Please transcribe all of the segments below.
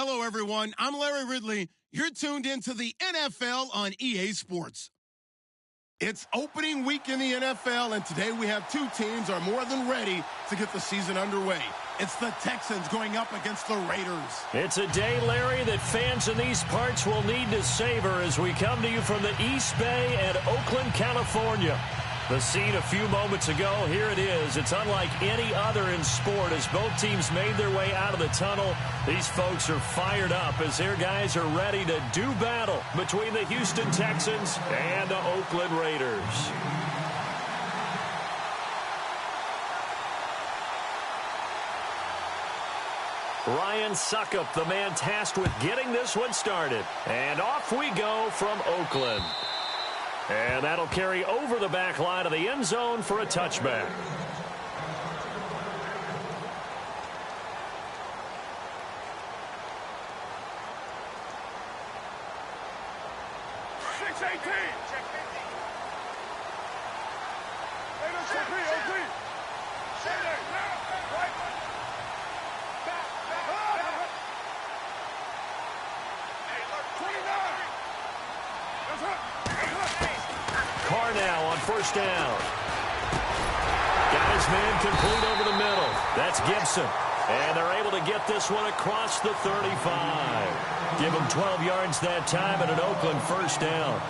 Hello, everyone. I'm Larry Ridley. You're tuned into the NFL on EA Sports. It's opening week in the NFL, and today we have two teams are more than ready to get the season underway. It's the Texans going up against the Raiders. It's a day, Larry, that fans in these parts will need to savor as we come to you from the East Bay and Oakland, California. The scene a few moments ago, here it is. It's unlike any other in sport as both teams made their way out of the tunnel. These folks are fired up as their guys are ready to do battle between the Houston Texans and the Oakland Raiders. Ryan Suckup, the man tasked with getting this one started. And off we go from Oakland. And that'll carry over the back line of the end zone for a touchback. First down. Got his man complete over the middle. That's Gibson. And they're able to get this one across the 35. Give him 12 yards that time and an Oakland first down.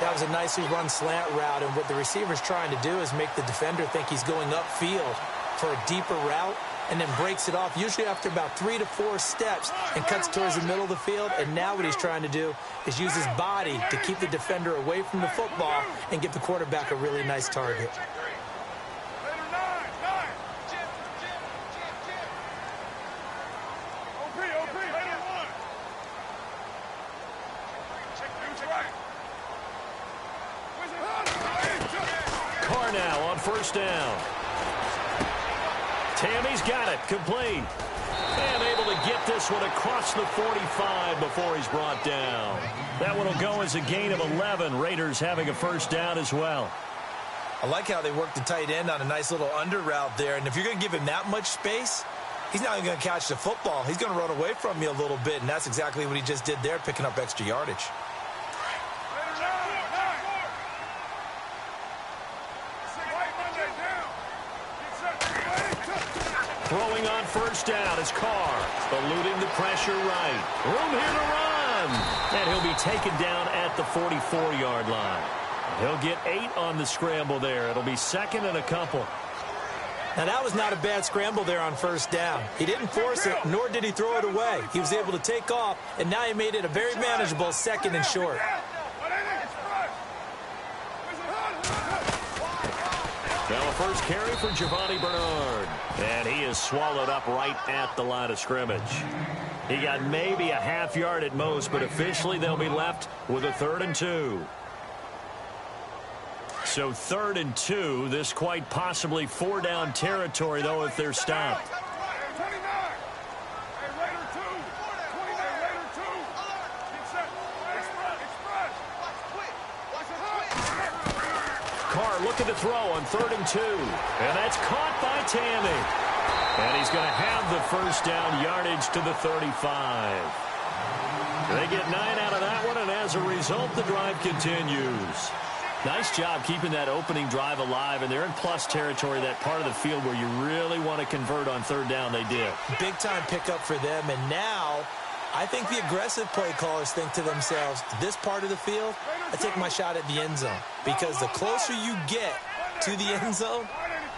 That was a nicely run slant route, and what the receiver's trying to do is make the defender think he's going upfield for a deeper route, and then breaks it off, usually after about 3 to 4 steps, and cuts towards the middle of the field. And now what he's trying to do is use his body to keep the defender away from the football and give the quarterback a really nice target. Carr now on first down. Tammy's got it, complete. And able to get this one across the 45 before he's brought down. That one will go as a gain of 11. Raiders having a first down as well. I like how they work the tight end on a nice little under route there. And if you're going to give him that much space, he's not even going to catch the football. He's going to run away from you a little bit, and that's exactly what he just did there, picking up extra yardage. Throwing on first down is Carr, eluding the pressure right. Room here to run. And he'll be taken down at the 44-yard line. He'll get 8 on the scramble there. It'll be second and a couple. Now, that was not a bad scramble there on first down. He didn't force it, nor did he throw it away. He was able to take off, and now he made it a very manageable second and short. Now a first carry for Giovanni Bernard. And he is swallowed up right at the line of scrimmage. He got maybe a half yard at most, but officially they'll be left with a 3rd and 2. So 3rd and 2, this quite possibly 4-down territory, though, if they're stopped. Carr looking to throw on 3rd and 2. And that's caught by Tammy. And he's going to have the first down, yardage to the 35. They get 9 out of that one, and as a result, the drive continues. Nice job keeping that opening drive alive, and they're in plus territory, that part of the field where you really want to convert on 3rd down. They did. Big-time pickup for them, and now I think the aggressive play callers think to themselves, this part of the field, I take my shot at the end zone. Because the closer you get to the end zone,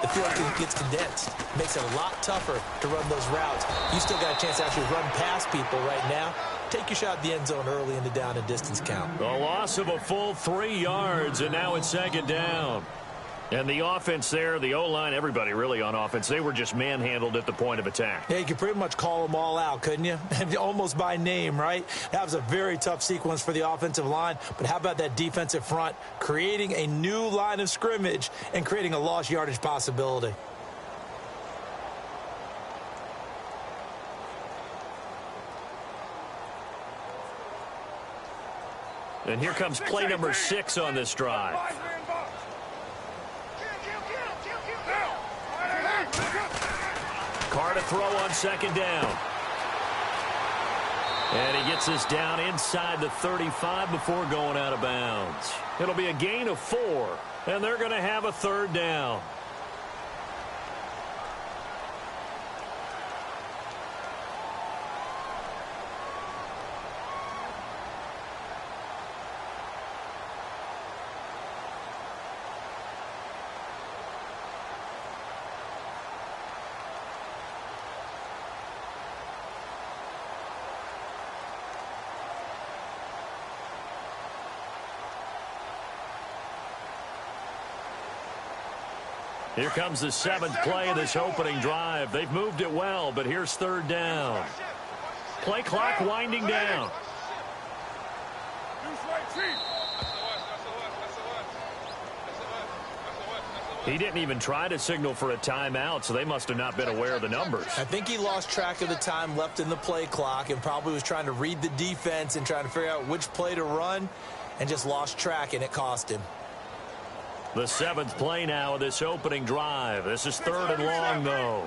the field gets condensed. It makes it a lot tougher to run those routes. You still got a chance to actually run past people right now. Take your shot at the end zone early in the down and distance count. The loss of a full 3 yards, and now it's 2nd down. And the offense there, the O-line, everybody really on offense, they were just manhandled at the point of attack. Yeah, you could pretty much call them all out, couldn't you? Almost by name, right? That was a very tough sequence for the offensive line. But how about that defensive front creating a new line of scrimmage and creating a lost yardage possibility? And here comes play number 6 on this drive. Carr to throw on 2nd down. And he gets this down inside the 35 before going out of bounds. It'll be a gain of 4, and they're going to have a third down. Here comes the 7th play of this opening drive. They've moved it well, but here's third down. Play clock winding down. He didn't even try to signal for a timeout, so they must have not been aware of the numbers. I think he lost track of the time left in the play clock and probably was trying to read the defense and trying to figure out which play to run and just lost track, and it cost him. The 7th play now of this opening drive. This is third and long, though.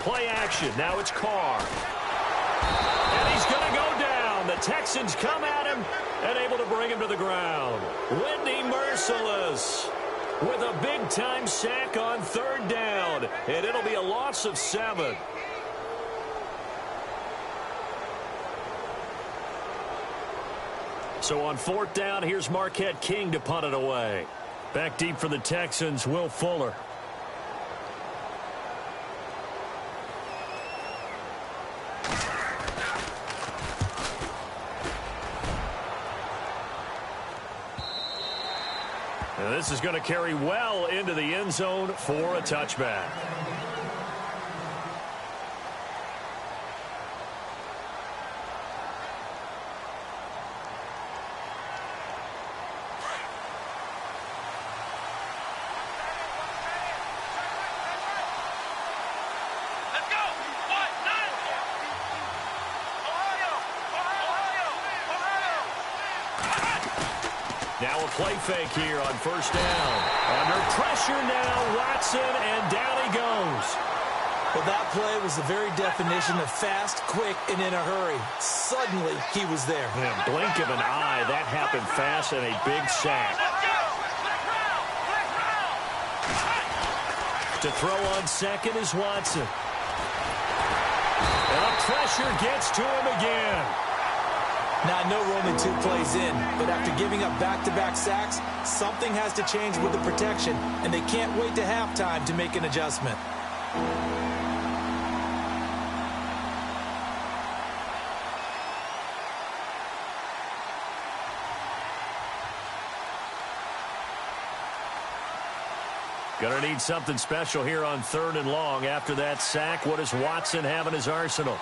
Play action. Now it's Carr. And he's going to go down. The Texans come at him and able to bring him to the ground. Wendy Merciless with a big-time sack on third down. And it'll be a loss of 7. So on fourth down, here's Marquette King to punt it away. Back deep for the Texans, Will Fuller. And this is going to carry well into the end zone for a touchback. Now a play fake here on first down. Under pressure now, Watson, and down he goes. Well, that play was the very definition of fast, quick, and in a hurry. Suddenly, he was there. In a blink of an eye, that happened fast and a big sack. To throw on second is Watson. And the pressure gets to him again. Now, I know we're only 2 plays in, but after giving up back-to-back sacks, something has to change with the protection, and they can't wait to halftime to make an adjustment. Gonna need something special here on third and long. After that sack, what does Watson have in his arsenal?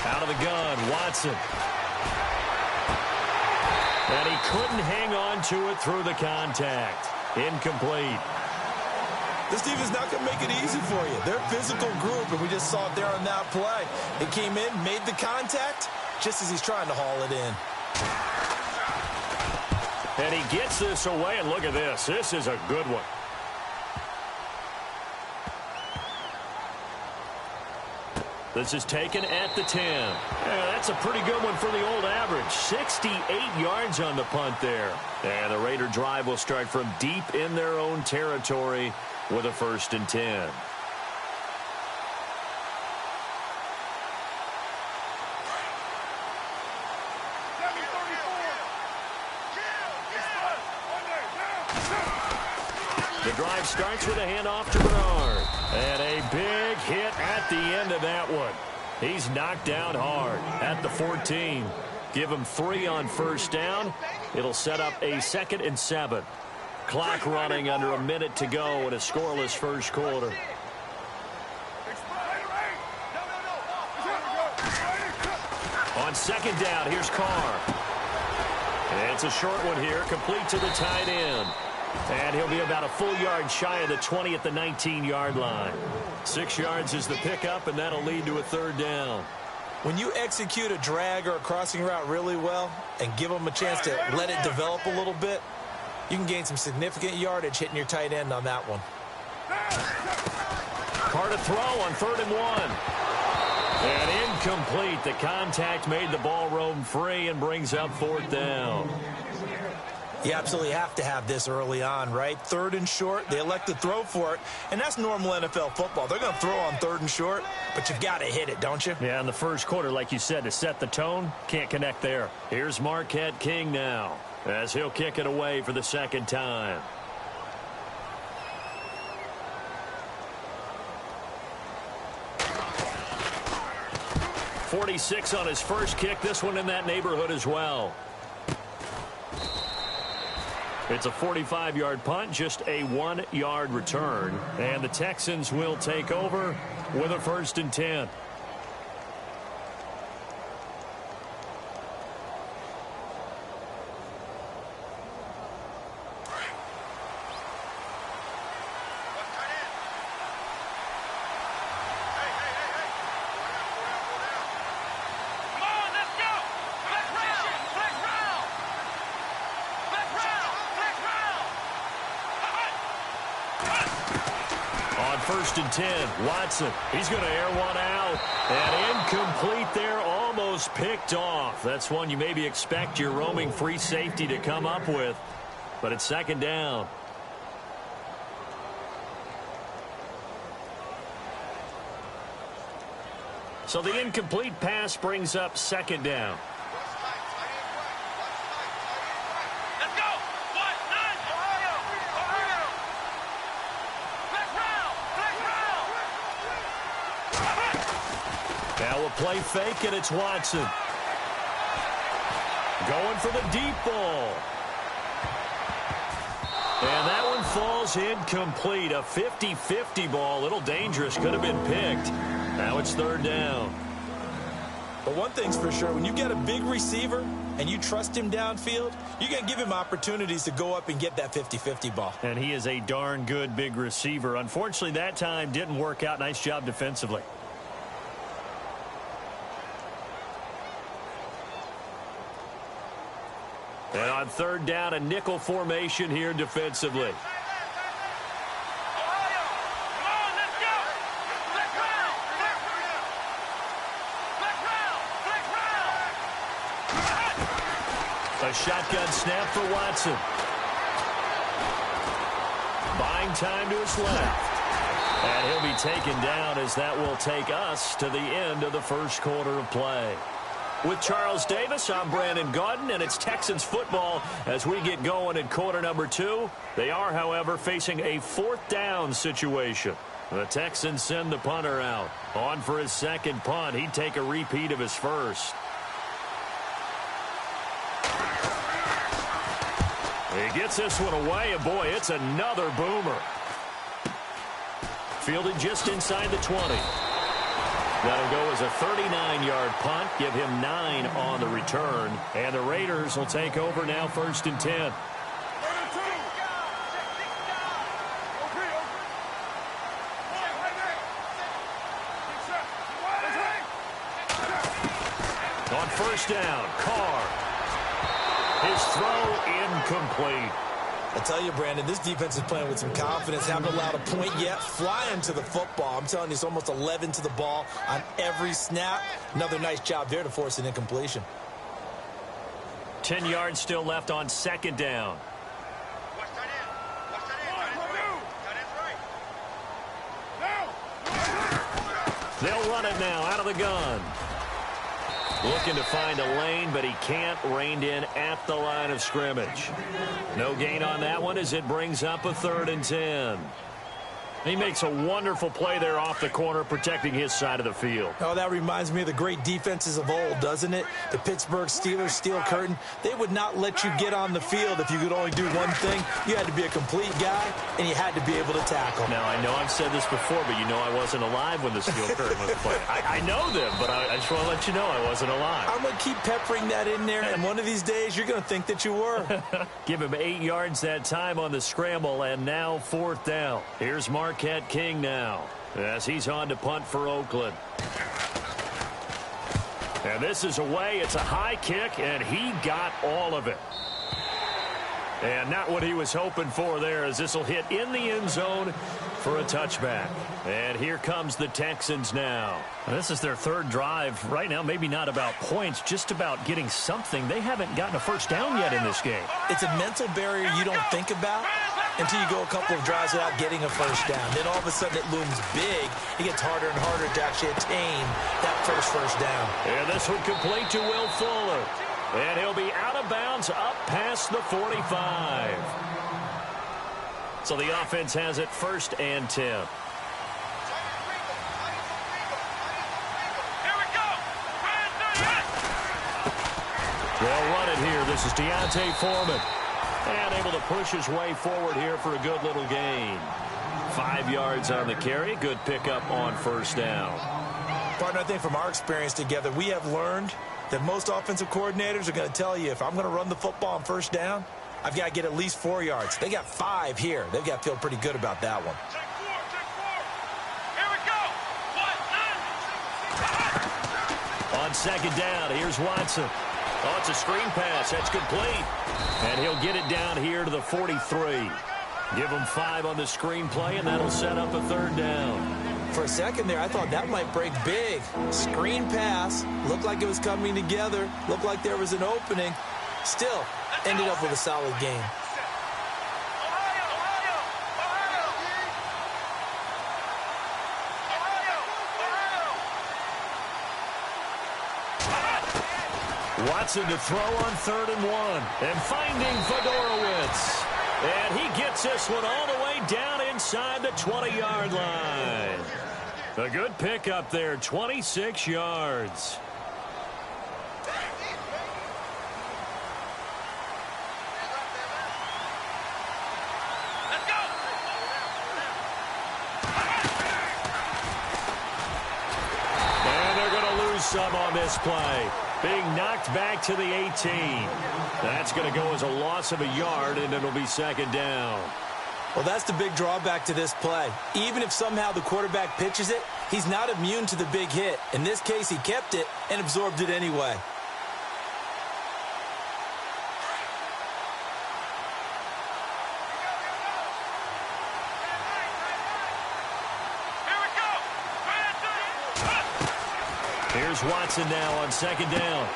Out of the gun, Watson. And he couldn't hang on to it through the contact. Incomplete. This team is not going to make it easy for you. They're a physical group, and we just saw it there on that play. It came in, made the contact, just as he's trying to haul it in. And he gets this away, and look at this. This is a good one. This is taken at the 10. Yeah, that's a pretty good one for the old average. 68 yards on the punt there. And the Raider drive will start from deep in their own territory with a 1st and 10. The drive starts with a handoff to Bernard. And a big hit at the end of that one. He's knocked down hard at the 14. Give him 3 on first down. It'll set up a 2nd and 7. Clock running under a minute to go in a scoreless first quarter. On second down, here's Carr. And it's a short one here, complete to the tight end. And he'll be about a full yard shy of the 20 at the 19-yard line. 6 yards is the pickup, and that'll lead to a third down. When you execute a drag or a crossing route really well and give them a chance to let it develop a little bit, you can gain some significant yardage hitting your tight end on that one. Carr to throw on 3rd and 1. And incomplete. The contact made the ball roam free and brings up 4th down. You absolutely have to have this early on, right? 3rd and short, they elect to throw for it, and that's normal NFL football. They're going to throw on 3rd and short, but you've got to hit it, don't you? Yeah, in the first quarter, like you said, to set the tone, can't connect there. Here's Marquette King now, as he'll kick it away for the 2nd time. .46 on his first kick, this one in that neighborhood as well. It's a 45-yard punt, just a 1-yard return. And the Texans will take over with a 1st and 10. First and 10, Watson. He's going to air one out. And incomplete there, almost picked off. That's one you maybe expect your roaming free safety to come up with. But it's 2nd down. So the incomplete pass brings up 2nd down. Now a play fake, and it's Watson. Going for the deep ball. And that one falls incomplete. A 50-50 ball. A little dangerous. Could have been picked. Now it's 3rd down. But one thing's for sure. When you get a big receiver and you trust him downfield, you're going to give him opportunities to go up and get that 50-50 ball. And he is a darn good big receiver. Unfortunately, that time didn't work out. Nice job defensively. And on 3rd down, a nickel formation here defensively. A shotgun snap for Watson. Buying time to his left. And he'll be taken down as that will take us to the end of the first quarter of play. With Charles Davis, I'm Brandon Gaudin, and it's Texans football as we get going in quarter number 2. They are, however, facing a 4th down situation. The Texans send the punter out. On for his 2nd punt. He'd take a repeat of his first. He gets this one away, and boy, it's another boomer. Fielded just inside the 20. That'll go as a 39-yard punt, give him 9 on the return. And the Raiders will take over now, 1st and 10. On 1st down, Carr. His throw incomplete. I tell you, Brandon, this defense is playing with some confidence. Haven't allowed a point yet. Flying to the football. I'm telling you, it's almost 11 to the ball on every snap. Another nice job there to force an incompletion. 10 yards still left on 2nd down. They'll run it now out of the gun. Looking to find a lane, but he can't. Reined in at the line of scrimmage. No gain on that one as it brings up a 3rd and 10. He makes a wonderful play there off the corner, protecting his side of the field. Oh, that reminds me of the great defenses of old, doesn't it? The Pittsburgh Steelers, Steel Curtain, they would not let you get on the field if you could only do one thing. You had to be a complete guy, and you had to be able to tackle. Now, I know I've said this before, but you know I wasn't alive when the Steel Curtain was played. I know them, but I just want to let you know I wasn't alive. I'm going to keep peppering that in there, and one of these days you're going to think that you were. Give him 8 yards that time on the scramble, and now 4th down. Here's Marquette King now, as he's on to punt for Oakland. And this is away. It's a high kick, and he got all of it. And not what he was hoping for there, as this will hit in the end zone for a touchback. And here comes the Texans now. This is their 3rd drive right now. Maybe not about points, just about getting something. They haven't gotten a first down yet in this game. It's a mental barrier you don't think about until you go a couple of drives without getting a first down. Then all of a sudden it looms big. It gets harder and harder to actually attain that first down. And this one complete to Will Fuller. And he'll be out of bounds up past the 45. So the offense has it 1st and 10. They'll run it here. This is Deontay Foreman. And able to push his way forward here for a good little gain. 5 yards on the carry. Good pickup on 1st down. Partner, I think from our experience together, we have learned that most offensive coordinators are going to tell you, if I'm going to run the football on 1st down, I've got to get at least 4 yards. They got 5 here. They've got to feel pretty good about that one. On 2nd down, here's Watson. Oh, it's a screen pass. That's complete. And he'll get it down here to the 43. Give him 5 on the screen play, and that'll set up a 3rd down. For a second there, I thought that might break big. Screen pass. Looked like it was coming together. Looked like there was an opening. Still, ended up with a solid game. Watson to throw on 3rd and 1. And finding Fedorowicz. And he gets this one all the way down inside the 20-yard line. A good pickup there, 26 yards. And they're going to lose some on this play. Being knocked back to the 18. That's going to go as a loss of a yard, and it'll be 2nd down. Well, that's the big drawback to this play. Even if somehow the quarterback pitches it, he's not immune to the big hit. In this case, he kept it and absorbed it anyway. Here's Watson now on 2nd down.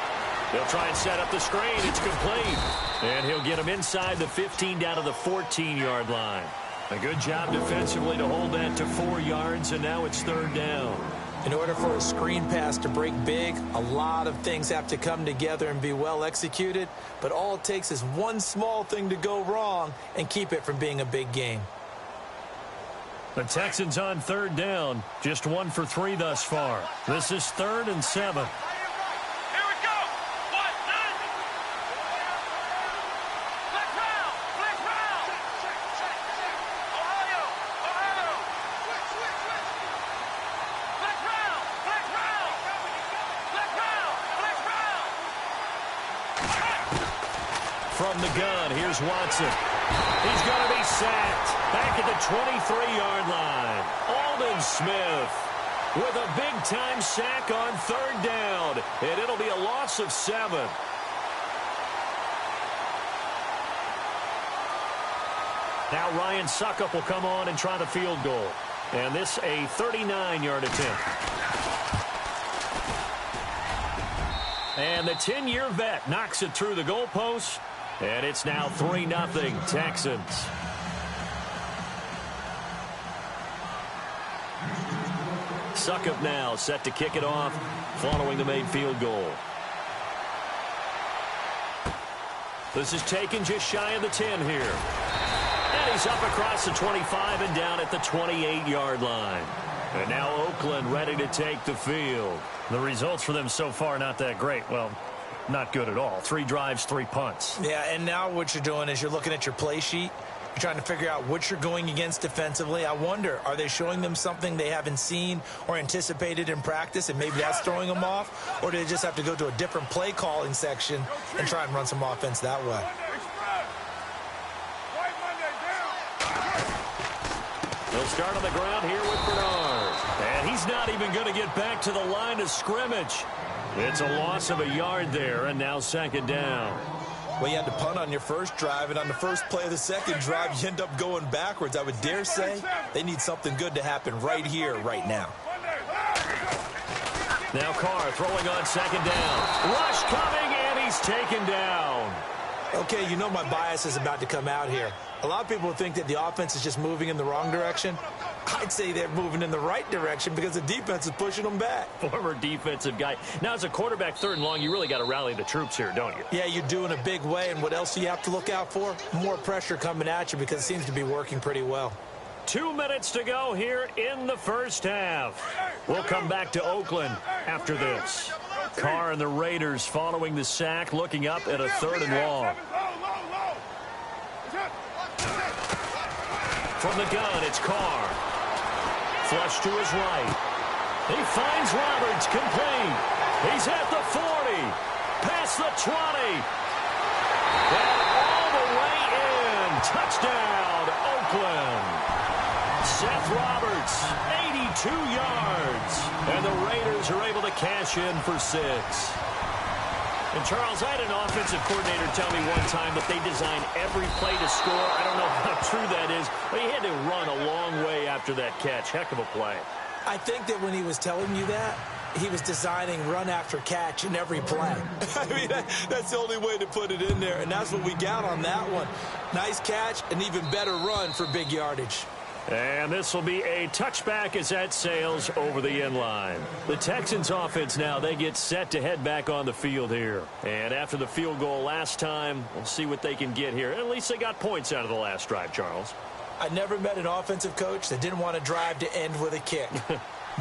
They'll try and set up the screen. It's complete. And he'll get him inside the 15 down to the 14-yard line. A good job defensively to hold that to 4 yards, and now it's 3rd down. In order for a screen pass to break big, a lot of things have to come together and be well executed. But all it takes is one small thing to go wrong and keep it from being a big game. The Texans on 3rd down. Just 1 for 3 thus far. This is 3rd and 7. From the gun, here's Watson. He's going to be sacked back at the 23-yard line. Aldon Smith with a big-time sack on 3rd down, and it'll be a loss of 7. Now Ryan Suckup will come on and try the field goal. And this a 39-yard attempt. And the 10-year vet knocks it through the goalpost. And it's now 3-0 Texans. Suckup now set to kick it off following the made field goal. This is taken just shy of the 10 here. And he's up across the 25 and down at the 28-yard line. And now Oakland ready to take the field. The results for them so far not that great. Well, not good at all. 3 drives, 3 punts. Yeah, and now what you're doing is you're looking at your play sheet. You're trying to figure out what you're going against defensively. I wonder, are they showing them something they haven't seen or anticipated in practice, and maybe that's throwing them off? Or do they just have to go to a different play calling section and try and run some offense that way? They'll start on the ground here with Bernard. And he's not even going to get back to the line of scrimmage. It's a loss of a yard there, and now 2nd down. Well, you had to punt on your first drive, and on the first play of the second drive, you end up going backwards. I would dare say they need something good to happen right here, right now. Now Carr throwing on 2nd down. Rush coming, and he's taken down. Okay, you know my bias is about to come out here. A lot of people think that the offense is just moving in the wrong direction. I'd say they're moving in the right direction because the defense is pushing them back. Former defensive guy. Now, as a quarterback 3rd and long, you really got to rally the troops here, don't you? Yeah, you do in a big way, and what else do you have to look out for? More pressure coming at you because it seems to be working pretty well. 2 minutes to go here in the first half. We'll come back to Oakland after this. Carr and the Raiders following the sack, looking up at a 3rd and long. From the gun, it's Carr. Flush to his right. He finds Roberts, complete. He's at the 40. Past the 20. And all the way in. Touchdown, Oakland. Seth Roberts, 82 yards. And the Raiders are able to cash in for 6. And, Charles, I had an offensive coordinator tell me one time that they design every play to score. I don't know how true that is, but he had to run a long way after that catch. Heck of a play. I think that when he was telling you that, he was designing run after catch in every play. I mean, that's the only way to put it in there, and that's what we got on that one. Nice catch, an even better run for big yardage. And this will be a touchback as that sails over the end line. The Texans offense now, they get set to head back on the field here. And after the field goal last time, we'll see what they can get here. At least they got points out of the last drive, Charles. I never met an offensive coach that didn't want to drive to end with a kick.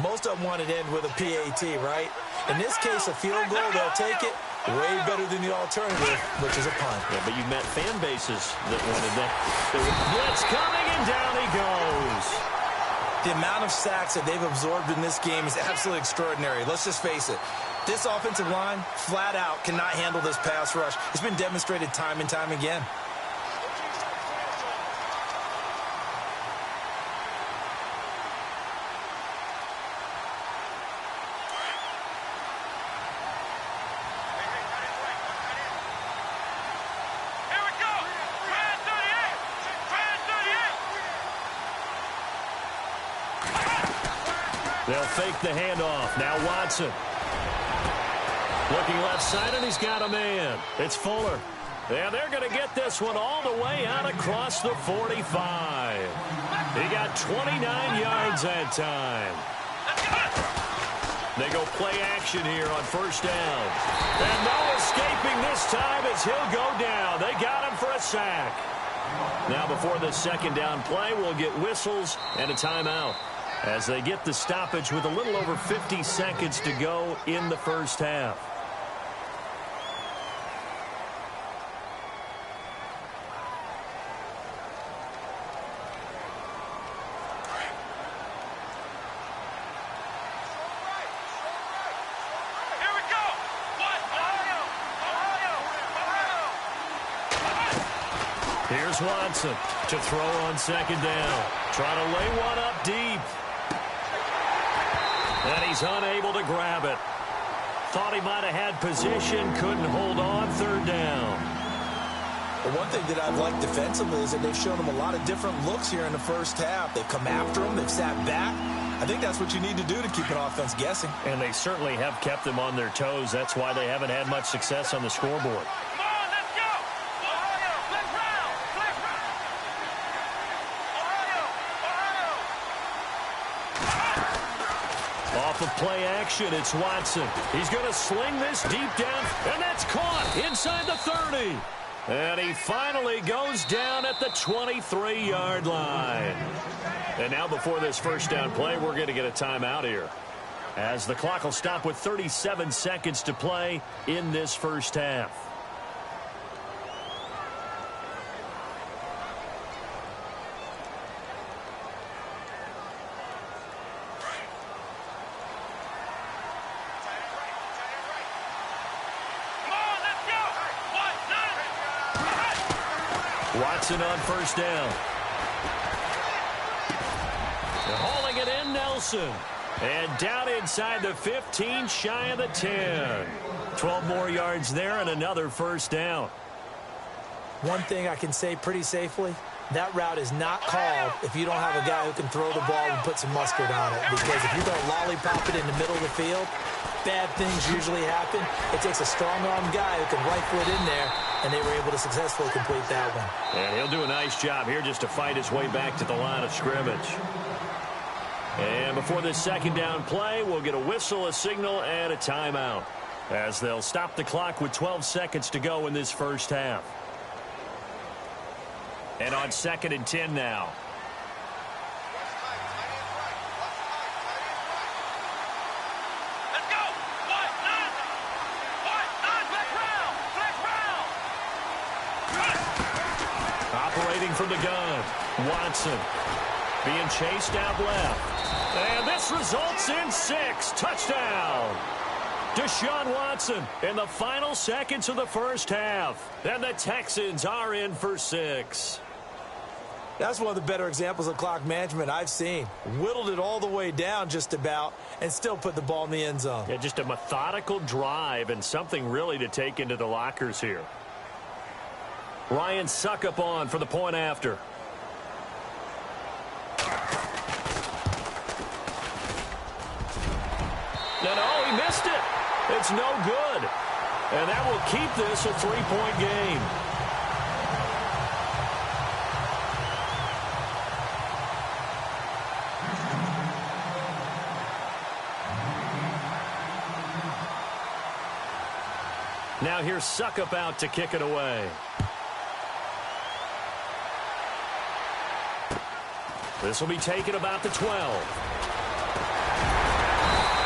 Most of them wanted to end with a PAT, right? In this case, a field goal, they'll take it. Way better than the alternative, which is a punt. Yeah, but you met fan bases that wanted that. Blitz coming, and down he goes. The amount of sacks that they've absorbed in this game is absolutely extraordinary. Let's just face it. This offensive line, flat out, cannot handle this pass rush. It's been demonstrated time and time again. They'll fake the handoff. Now Watson. Looking left side, and he's got a man. It's Fuller. And they're going to get this one all the way out across the 45. He got 29 yards that time. They go play action here on 1st down. And no escaping this time as he'll go down. They got him for a sack. Now before the 2nd down play, we'll get whistles and a timeout as they get the stoppage with a little over 50 seconds to go in the first half. Here's Watson to throw on 2nd down. Trying to lay one up deep. And he's unable to grab it. Thought he might have had position, couldn't hold on. 3rd down. Well, one thing that I've liked defensively is that they've shown them a lot of different looks here in the first half. They've come after them. They've sat back. I think that's what you need to do to keep an offense guessing. And they certainly have kept them on their toes. That's why they haven't had much success on the scoreboard. Off of play action, it's Watson. He's going to sling this deep down, and that's caught inside the 30. And he finally goes down at the 23-yard line. And now before this first down play, we're going to get a timeout here, as the clock will stop with 37 seconds to play in this first half. Watson on first down. They're hauling it in, Nelson. And down inside the 15, shy of the 10. 12 more yards there and another first down. One thing I can say pretty safely, that route is not called if you don't have a guy who can throw the ball and put some mustard on it. Because if you're going to lollipop it in the middle of the field, bad things usually happen. It takes a strong-armed guy who can rifle it in there, and they were able to successfully complete that one. And he'll do a nice job here just to fight his way back to the line of scrimmage. And before this second down play, we'll get a whistle, a signal, and a timeout, as they'll stop the clock with 12 seconds to go in this first half. And on 2nd and 10 now. Operating from the gun, Watson being chased out left. And this results in 6. Touchdown. Deshaun Watson in the final seconds of the first half. And the Texans are in for 6. That's one of the better examples of clock management I've seen. Whittled it all the way down just about and still put the ball in the end zone. Yeah, just a methodical drive and something really to take into the lockers here. Ryan Suckup on for the point after. No, he missed it. It's no good. And that will keep this a 3-point game. Now here's Suckup out to kick it away. This will be taken about the 12.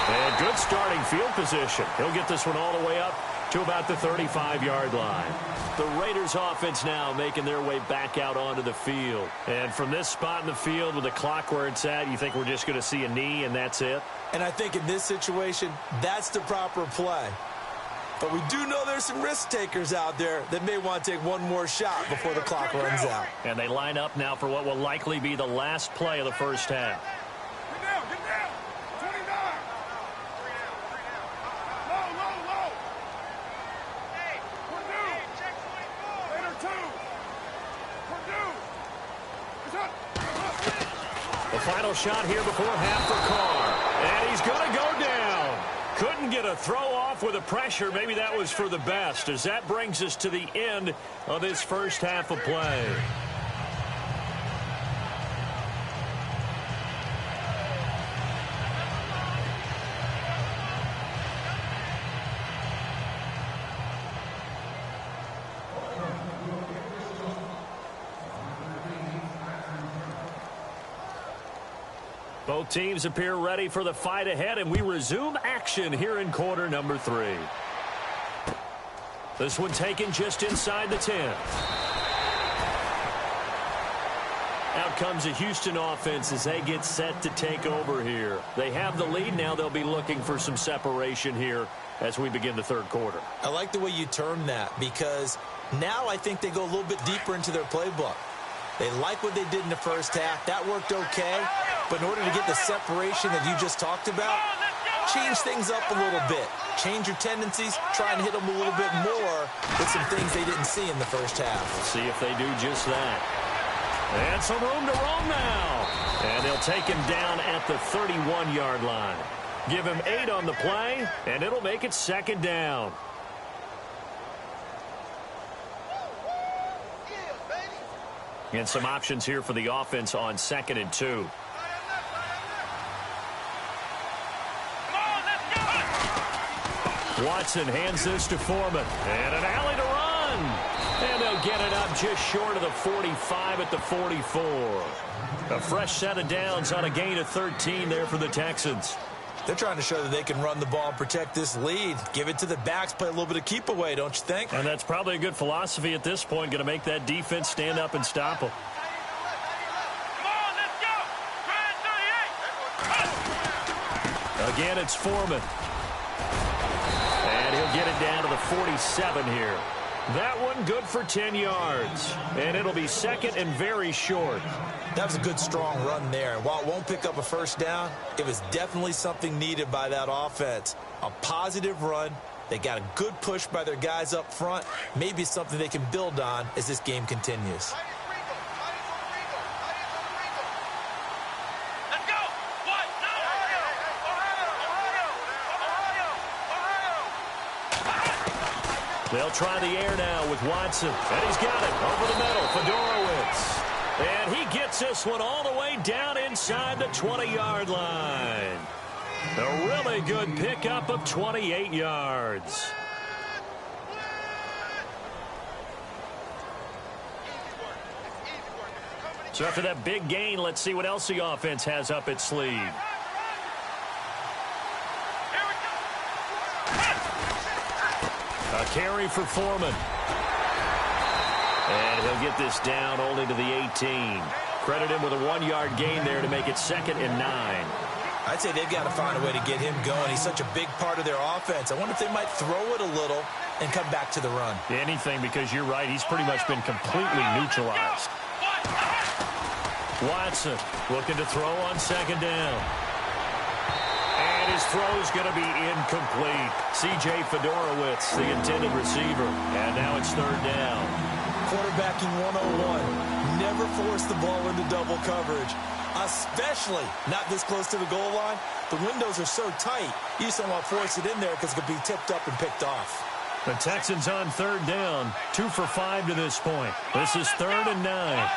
And good starting field position. He'll get this one all the way up to about the 35-yard line. The Raiders offense now making their way back out onto the field. And from this spot in the field with the clock where it's at, you think we're just going to see a knee and that's it? And I think in this situation, that's the proper play. But we do know there's some risk takers out there that may want to take one more shot before the clock runs out. And they line up now for what will likely be the last play of the first half. Get down. 29. Low. Hey, Purdue. Check 24. Later 2. Purdue. The final shot here before half for Carr. And he's going to go down. Couldn't get a throw off with the pressure. Maybe that was for the best, as that brings us to the end of this first half of play. Both teams appear ready for the fight ahead, and we resume action here in quarter number 3. This one taken just inside the 10. Out comes the Houston offense as they get set to take over here. They have the lead. Now they'll be looking for some separation here as we begin the third quarter. I like the way you term that, because now I think they go a little bit deeper into their playbook. They like what they did in the first half. That worked okay. But in order to get the separation that you just talked about, change things up a little bit. Change your tendencies. Try and hit them a little bit more with some things they didn't see in the first half. See if they do just that. And some room to roam now. And they'll take him down at the 31-yard line. Give him 8 on the play, and it'll make it second down. And some options here for the offense on 2nd and 2. Watson hands this to Foreman. And an alley to run. And they'll it up just short of the 45 at the 44. A fresh set of downs on a gain of 13 there for the Texans. They're trying to show that they can run the ball and protect this lead. Give it to the backs, play a little bit of keep away, don't you think? And that's probably a good philosophy at this point, going to make that defense stand up and stop them. Again, it's Foreman. And he'll get it down to the 47 here. That one good for 10 yards. And it'll be second and very short. That was a good, strong run there. And while it won't pick up a first down, it was definitely something needed by that offense. A positive run. They got a good push by their guys up front. Maybe something they can build on as this game continues. They'll try the air now with Watson. And he's got it over the middle. Fedorowicz. And he gets this one all the way down inside the 20-yard line. A really good pickup of 28 yards. So after that big gain, let's see what else the offense has up its sleeve. A carry for Foreman. And he'll get this down only to the 18. Credit him with a 1-yard gain there to make it 2nd and 9. I'd say they've got to find a way to get him going. He's such a big part of their offense. I wonder if they might throw it a little and come back to the run. Anything, because you're right. He's pretty much been completely neutralized. Watson looking to throw on 2nd down. And his throw's going to be incomplete. C.J. Fedorowicz, the intended receiver. And now it's 3rd down. Quarterbacking 101. Never force the ball into double coverage, especially not this close to the goal line. The windows are so tight, you just don't want to force it in there because it could be tipped up and picked off. The Texans on 3rd down, 2 for 5 to this point. This is 3rd and 9.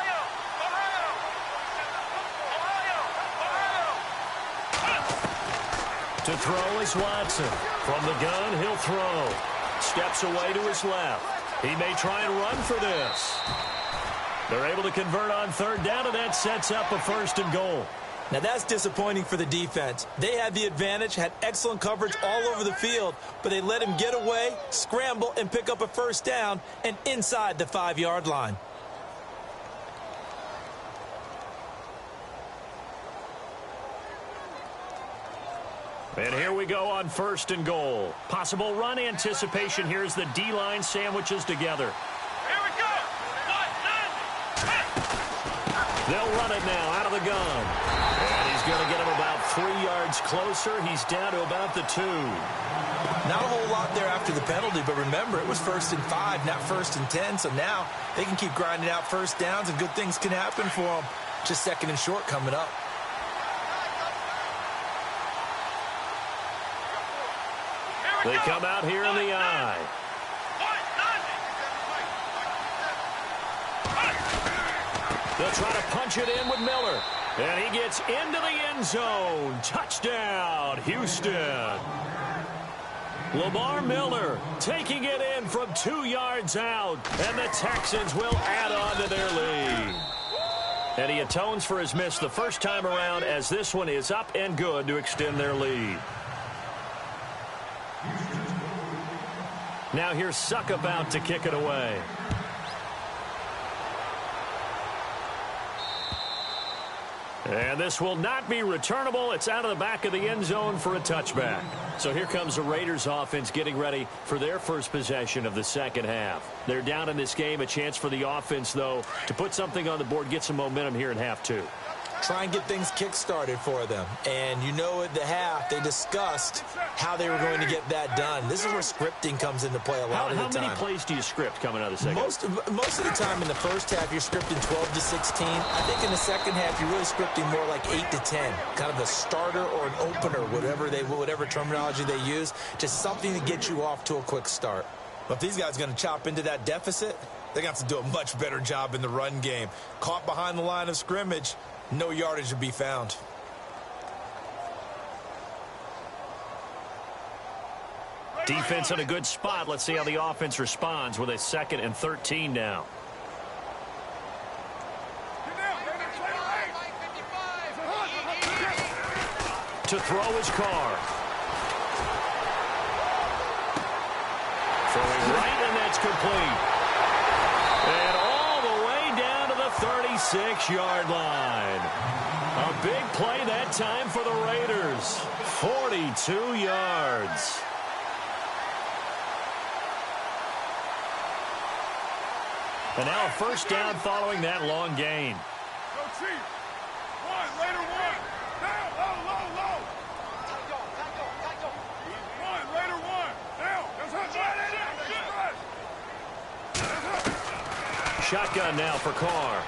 To throw is Watson. From the gun, he'll throw. Steps away to his left. He may try and run for this. They're able to convert on 3rd down, and that sets up a 1st and goal. Now that's disappointing for the defense. They had the advantage, had excellent coverage all over the field, but they let him get away, scramble, and pick up a 1st down and inside the 5-yard line. And here we go on 1st and goal. Possible run anticipation here as the D-line sandwiches together. Here we go. They'll run it now out of the gun. And he's going to get him about 3 yards closer. He's down to about the 2. Not a whole lot there after the penalty, but remember, it was 1st and 5, not 1st and 10. So now they can keep grinding out 1st downs, and good things can happen for them. Just 2nd and short coming up. They come out here in the eye. They'll try to punch it in with Miller. And he gets into the end zone. Touchdown, Houston. Lamar Miller taking it in from 2 yards out. And the Texans will add on to their lead. And he atones for his miss the first time around as this one is up and good to extend their lead. Now here's Suck about to kick it away. And this will not be returnable. It's out of the back of the end zone for a touchback. So here comes the Raiders offense getting ready for their first possession of the second half. They're down in this game. A chance for the offense, though, to put something on the board, get some momentum here in half 2. Try and get things kick-started for them. And you know at the half, they discussed how they were going to get that done. This is where scripting comes into play a lot of the time. How many plays do you script coming out of the second half? Most of the time in the first half, you're scripting 12 to 16. I think in the second half, you're really scripting more like 8 to 10. Kind of a starter or an opener, whatever terminology they use. Just something to get you off to a quick start. But if these guys are going to chop into that deficit, they're going to have to do a much better job in the run game. Caught behind the line of scrimmage, no yardage to be found. Defense in a good spot. Let's see how the offense responds with a 2nd and 13 now. To throw his car. Throwing right, and that's complete. And all the way down to the 36-yard line. A big play that time for the Raiders. 42 yards. And now a first down following that long gain. Go Chief. One, later one. Down, low. One, later one. Down. Shotgun now for Carr.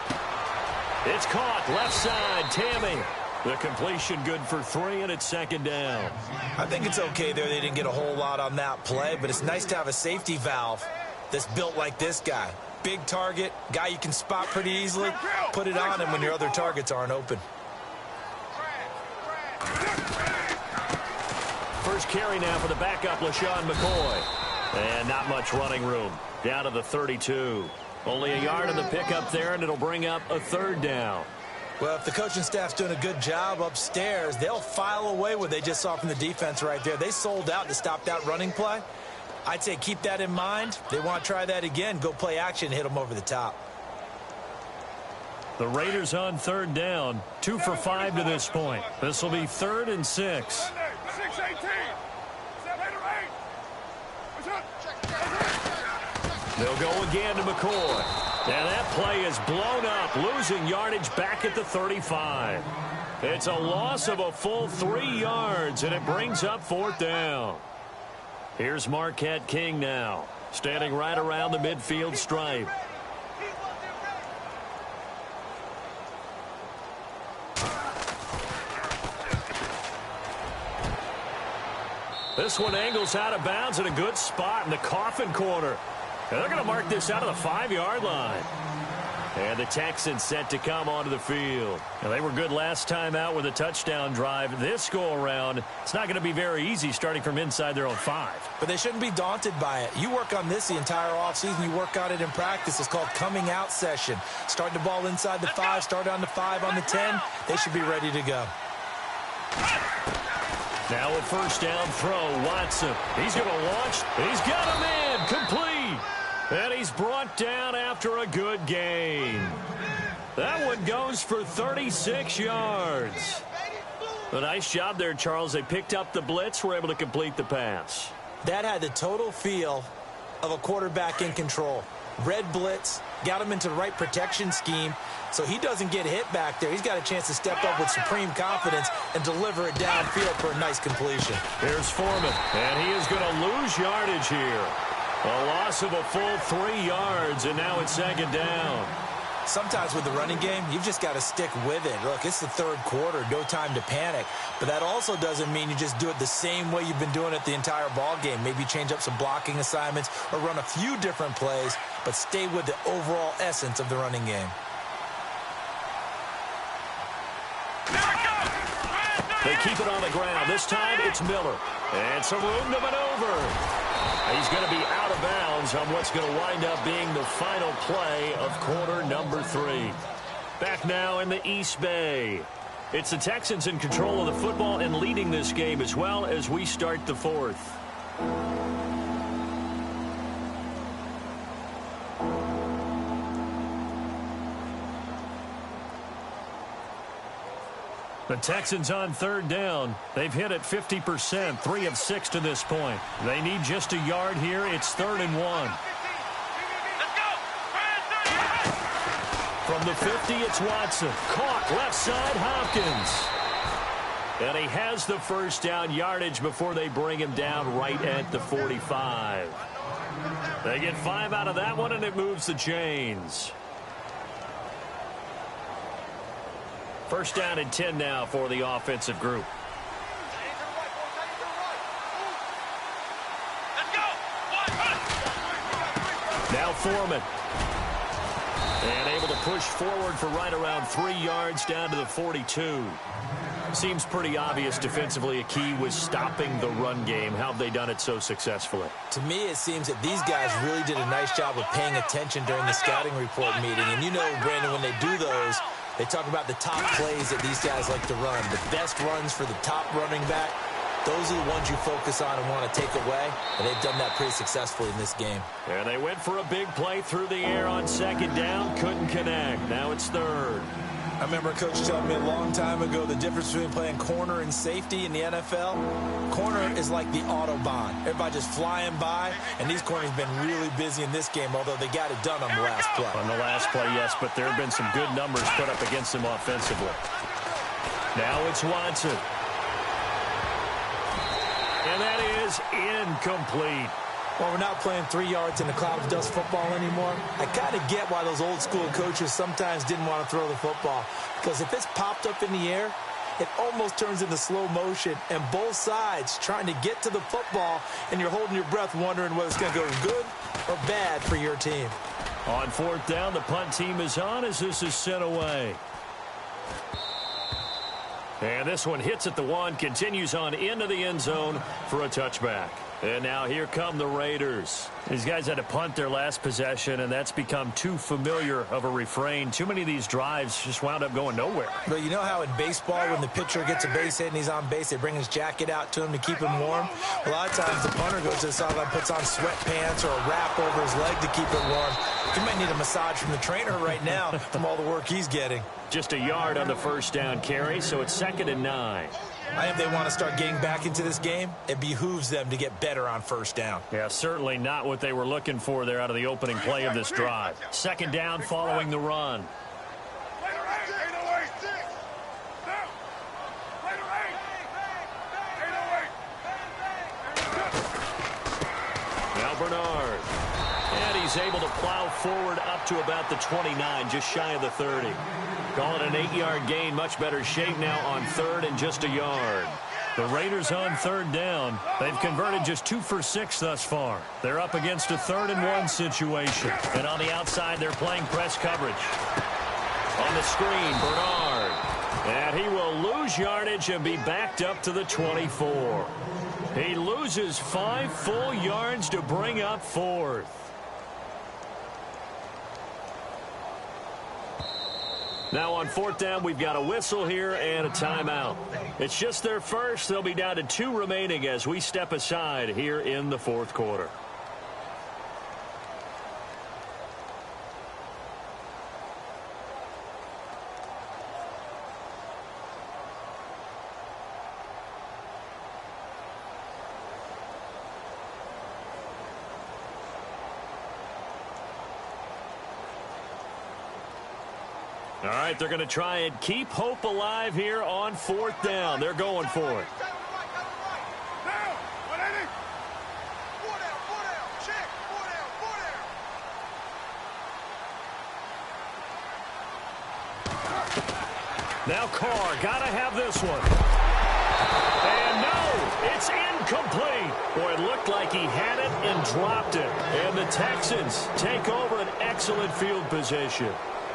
It's caught. Left side, Tammy. The completion good for 3, and it's second down. I think it's okay there. They didn't get a whole lot on that play, but it's nice to have a safety valve that's built like this guy. Big target, guy you can spot pretty easily. Put it on him when your other targets aren't open. First carry now for the backup, LaShawn McCoy. And not much running room. Down to the 32. Only a yard on the pickup there, and it'll bring up a third down. Well, if the coaching staff's doing a good job upstairs, they'll file away what they just saw from the defense right there. They sold out to stop that running play. I'd say keep that in mind. They want to try that again. Go play action, hit them over the top. The Raiders on third down. 2 for 5 to this point. This will be 3rd and 6. 6-18. They'll go again to McCoy. And that play is blown up, losing yardage back at the 35. It's a loss of a full 3 yards, and it brings up 4th down. Here's Marquette King now, standing right around the midfield stripe. This one angles out of bounds in a good spot in the coffin corner. And they're going to mark this out of the 5-yard line. And the Texans set to come onto the field. Now, they were good last time out with a touchdown drive. This go-around, it's not going to be very easy starting from inside their own 5. But they shouldn't be daunted by it. You work on this the entire offseason. You work on it in practice. It's called coming out session. Start the ball inside the 5, start on the 5, on the 10. They should be ready to go. Now a first down throw, Watson. He's going to launch. He's got a man complete. And he's brought down after a good gain. That one goes for 36 yards. A nice job there, Charles. They picked up the blitz, were able to complete the pass. That had the total feel of a quarterback in control. Red blitz, got him into the right protection scheme, so he doesn't get hit back there. He's got a chance to step up with supreme confidence and deliver it downfield for a nice completion. Here's Foreman, and he is going to lose yardage here. A loss of a full 3 yards, and now it's second down. Sometimes with the running game, you've just got to stick with it. Look, it's the 3rd quarter, no time to panic. But that also doesn't mean you just do it the same way you've been doing it the entire ball game. Maybe change up some blocking assignments or run a few different plays, but stay with the overall essence of the running game. They keep it on the ground. This time it's Miller. And some room to maneuver. He's going to be out of bounds on what's going to wind up being the final play of quarter number 3. Back now in the East Bay. It's the Texans in control of the football and leading this game as well as we start the 4th. The Texans on third down. They've hit it 50%, 3 of 6 to this point. They need just a yard here. It's 3rd and 1. From the 50, it's Watson. Caught left side, Hopkins. And he has the first down yardage before they bring him down right at the 45. They get 5 out of that one, and it moves the chains. First down and 10 now for the offensive group. Now Foreman. And able to push forward for right around 3 yards down to the 42. Seems pretty obvious defensively a key was stopping the run game. How have they done it so successfully? To me, it seems that these guys really did a nice job of paying attention during the scouting report meeting. And you know, Brandon, when they do those, They talk about the top plays that these guys like to run. The best runs for the top running back, those are the ones you focus on and want to take away, and they've done that pretty successfully in this game. And they went for a big play through the air on second down, couldn't connect. Now it's third. I remember a coach telling me a long time ago the difference between playing corner and safety in the NFL. Corner is like the Autobahn. Everybody just flying by, and these corners have been really busy in this game, although they got it done on the last play. On the last play, yes, but there have been some good numbers put up against them offensively. Now it's Watson. And that is incomplete. Well, we're not playing 3 yards in a cloud of dust football anymore. I kind of get why those old school coaches sometimes didn't want to throw the football. Because if it's popped up in the air, it almost turns into slow motion. And both sides trying to get to the football, and you're holding your breath wondering whether it's going to go good or bad for your team. On fourth down, the punt team is on as this is sent away. And this one hits at the 1, continues on into the end zone for a touchback. And now here come the Raiders. These guys had to punt their last possession, and that's become too familiar of a refrain. Too many of these drives just wound up going nowhere. But you know how in baseball, when the pitcher gets a base hit and he's on base, they bring his jacket out to him to keep him warm? A lot of times the punter goes to the sideline, puts on sweatpants or a wrap over his leg to keep it warm. He might need a massage from the trainer right now from all the work he's getting. Just a yard on the first down carry, so it's 2nd and 9. I think they want to start getting back into this game. It behooves them to get better on first down. Yeah, certainly not what they were looking for there out of the opening play of this drive. 2nd down following the run. Now Bernard. And he's able to plow forward up to about the 29, just shy of the 30. Call it an 8-yard gain. Much better shape now on 3rd and just a yard. The Raiders on 3rd down. They've converted just 2 for 6 thus far. They're up against a 3rd and 1 situation. And on the outside, they're playing press coverage. On the screen, Bernard. And he will lose yardage and be backed up to the 24. He loses 5 full yards to bring up 4th. Now on 4th down, we've got a whistle here and a timeout. It's just their first. They'll be down to 2 remaining as we step aside here in the 4th quarter. All right, they're going to try and keep hope alive here on 4th down. They're going for it. Now Carr, got to have this one. And no, it's incomplete. Boy, it looked like he had it and dropped it. And the Texans take over an excellent field position.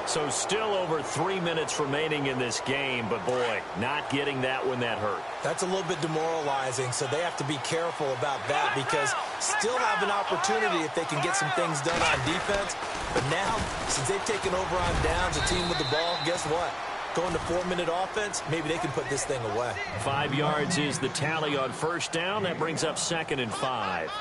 So still over 3 minutes remaining in this game, but boy, not getting that when that hurt. That's a little bit demoralizing, so they have to be careful about that because still have an opportunity if they can get some things done on defense. But now, since they've taken over on downs, a team with the ball, guess what? Going to 4-minute offense, maybe they can put this thing away. 5 yards is the tally on first down. That brings up 2nd and 5.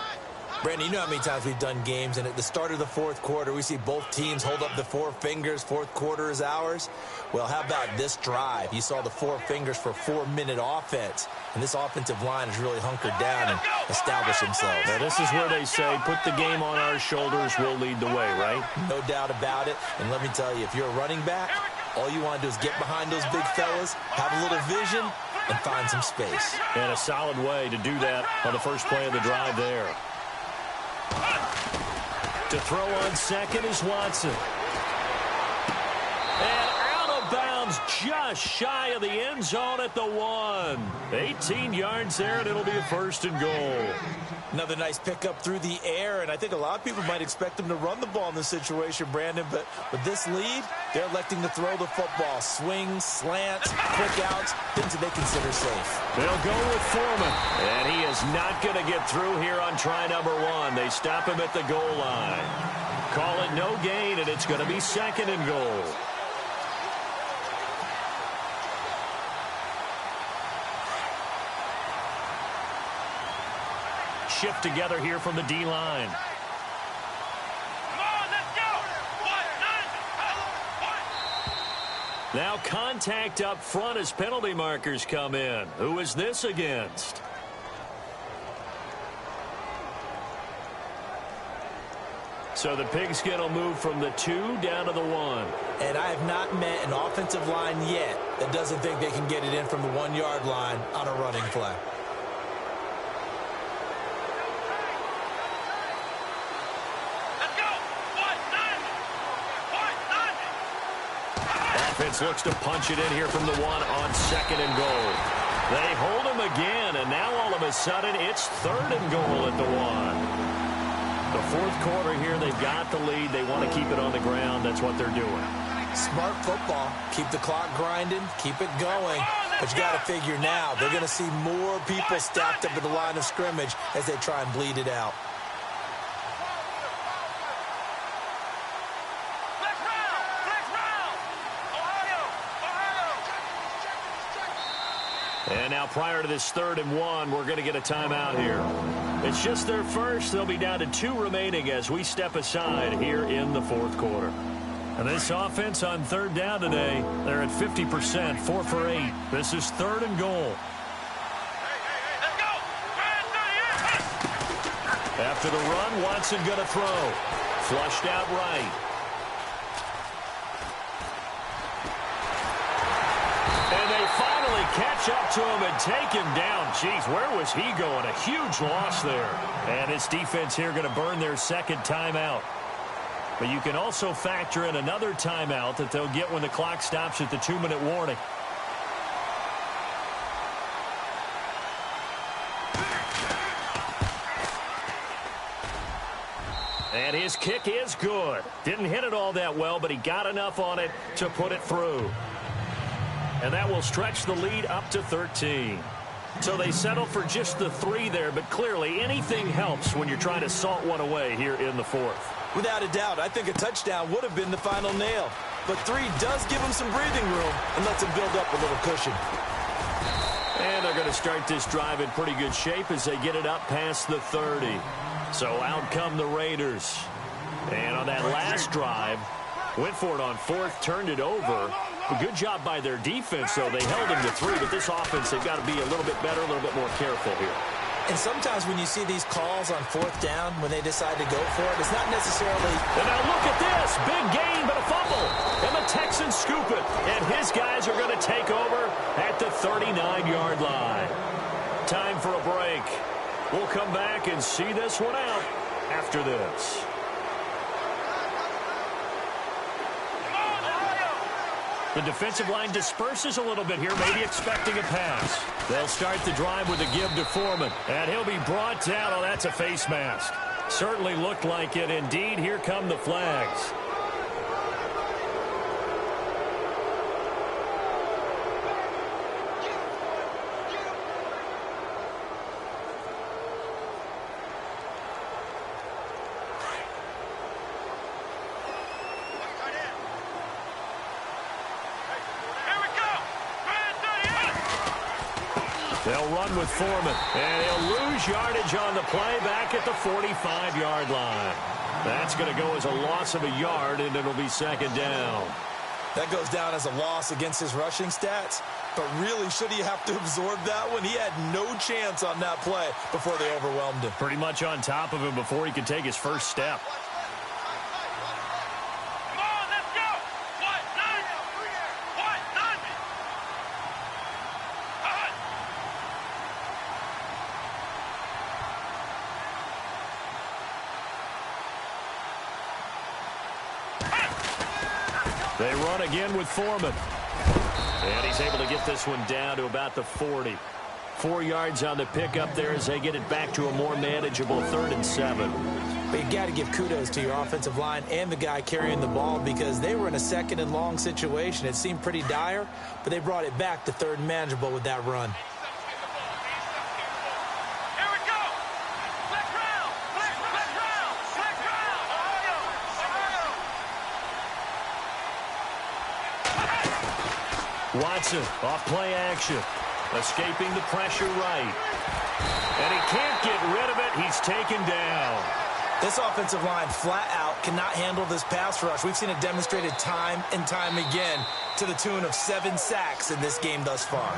Brandon, you know how many times we've done games, and at the start of the 4th quarter, we see both teams hold up the 4 fingers, 4th quarter is ours. Well, how about this drive? You saw the 4 fingers for 4-minute offense, and this offensive line has really hunkered down and established themselves. Now, this is where they say, put the game on our shoulders, we'll lead the way, right? No doubt about it, and let me tell you, if you're a running back, all you want to do is get behind those big fellas, have a little vision, and find some space. And a solid way to do that on the first play of the drive there. To throw on 2nd is Watson. And out of bounds just shy of the end zone at the 1. 18 yards there, and it'll be a 1st and goal. Another nice pickup through the air, and I think a lot of people might expect them to run the ball in this situation, Brandon, but with this lead, they're electing to throw the football. Swings, slants, quick outs, things that they consider safe. They'll go with Foreman, and he is not going to get through here on try number 1. They stop him at the goal line. Call it no gain, and it's going to be 2nd and goal. shift together here from the D-line. Now contact up front as penalty markers come in. Who is this against? So the pigskin will move from the 2 down to the 1. And I have not met an offensive line yet that doesn't think they can get it in from the 1-yard line on a running play. Offense looks to punch it in here from the 1 on 2nd and goal. They hold him again, and now all of a sudden it's 3rd and goal at the 1. The 4th quarter here, they've got the lead. They want to keep it on the ground. That's what they're doing. Smart football. Keep the clock grinding. Keep it going. But you got to figure now, they're going to see more people stacked up at the line of scrimmage as they try and bleed it out. And now prior to this 3rd and 1, we're going to get a timeout here. It's just their first. They'll be down to 2 remaining as we step aside here in the 4th quarter. And this offense on 3rd down today, they're at 50%, 4 for 8. This is 3rd and goal. After the run, Watson going to throw. Flushed out right. And they finally catch up to him and take him down. Jeez, where was he going? A huge loss there. And his defense here going to burn their 2nd timeout. But you can also factor in another timeout that they'll get when the clock stops at the 2-minute warning. And his kick is good. Didn't hit it all that well, but he got enough on it to put it through. And that will stretch the lead up to 13. So they settle for just the 3 there, but clearly anything helps when you're trying to salt one away here in the 4th. Without a doubt, I think a touchdown would have been the final nail. But 3 does give them some breathing room and lets them build up a little cushion. And they're going to start this drive in pretty good shape as they get it up past the 30. So out come the Raiders. And on that last drive, went for it on 4th, turned it over. A good job by their defense, though. They held them to 3, but this offense, they've got to be a little bit better, a little bit more careful here. And sometimes when you see these calls on 4th down, when they decide to go for it, it's not necessarily... And now look at this. Big gain, but a fumble. And the Texans scoop it. And his guys are going to take over at the 39-yard line. Time for a break. We'll come back and see this one out after this. The defensive line disperses a little bit here, maybe expecting a pass. They'll start the drive with a give to Foreman, and he'll be brought down. Oh, that's a face mask. Certainly looked like it. Indeed, here come the flags. They'll run with Foreman, and he'll lose yardage on the play back at the 45-yard line. That's going to go as a loss of a yard, and it'll be 2nd down. That goes down as a loss against his rushing stats, but really, should he have to absorb that one? He had no chance on that play before they overwhelmed him. Pretty much on top of him before he could take his first step. They run again with Foreman. And he's able to get this one down to about the 40. 4 yards on the pickup there as they get it back to a more manageable 3rd and 7. But you got to give kudos to your offensive line and the guy carrying the ball because they were in a 2nd and long situation. It seemed pretty dire, but they brought it back to 3rd and manageable with that run. Watson off play action. Escaping the pressure right. And he can't get rid of it. He's taken down. This offensive line flat out cannot handle this pass rush. We've seen it demonstrated time and time again to the tune of 7 sacks in this game thus far.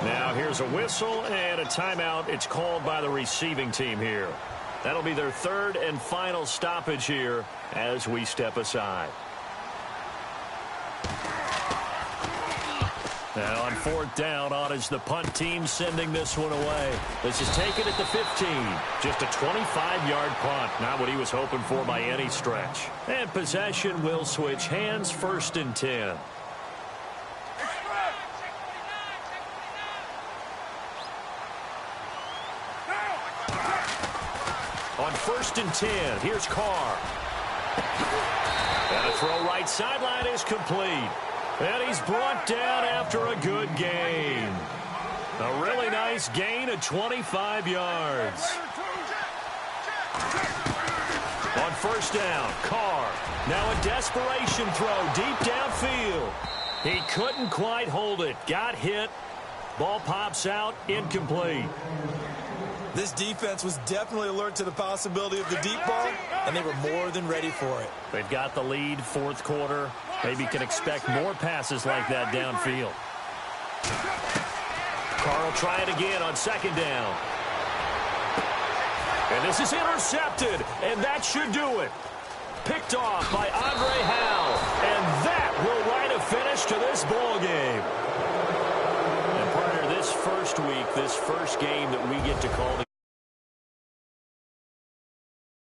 Now here's a whistle and a timeout. It's called by the receiving team here. That'll be their 3rd and final stoppage here as we step aside. Now on 4th down, on is the punt team sending this one away. This is taken at the 15. Just a 25-yard punt. Not what he was hoping for by any stretch. And possession will switch hands, 1st and 10. On 1st and 10, here's Carr. And a throw right sideline is complete. And he's brought down after a good gain. A really nice gain of 25 yards. On 1st down, Carr. Now a desperation throw deep downfield. He couldn't quite hold it. Got hit. Ball pops out, incomplete. This defense was definitely alert to the possibility of the deep ball, and they were more than ready for it. They've got the lead, 4th quarter. Maybe can expect more passes like that downfield. Carr will try it again on 2nd down. And this is intercepted, and that should do it. Picked off by Andre Howe, and that will write a finish to this ball game. And partner, this first week, this first game that we get to call the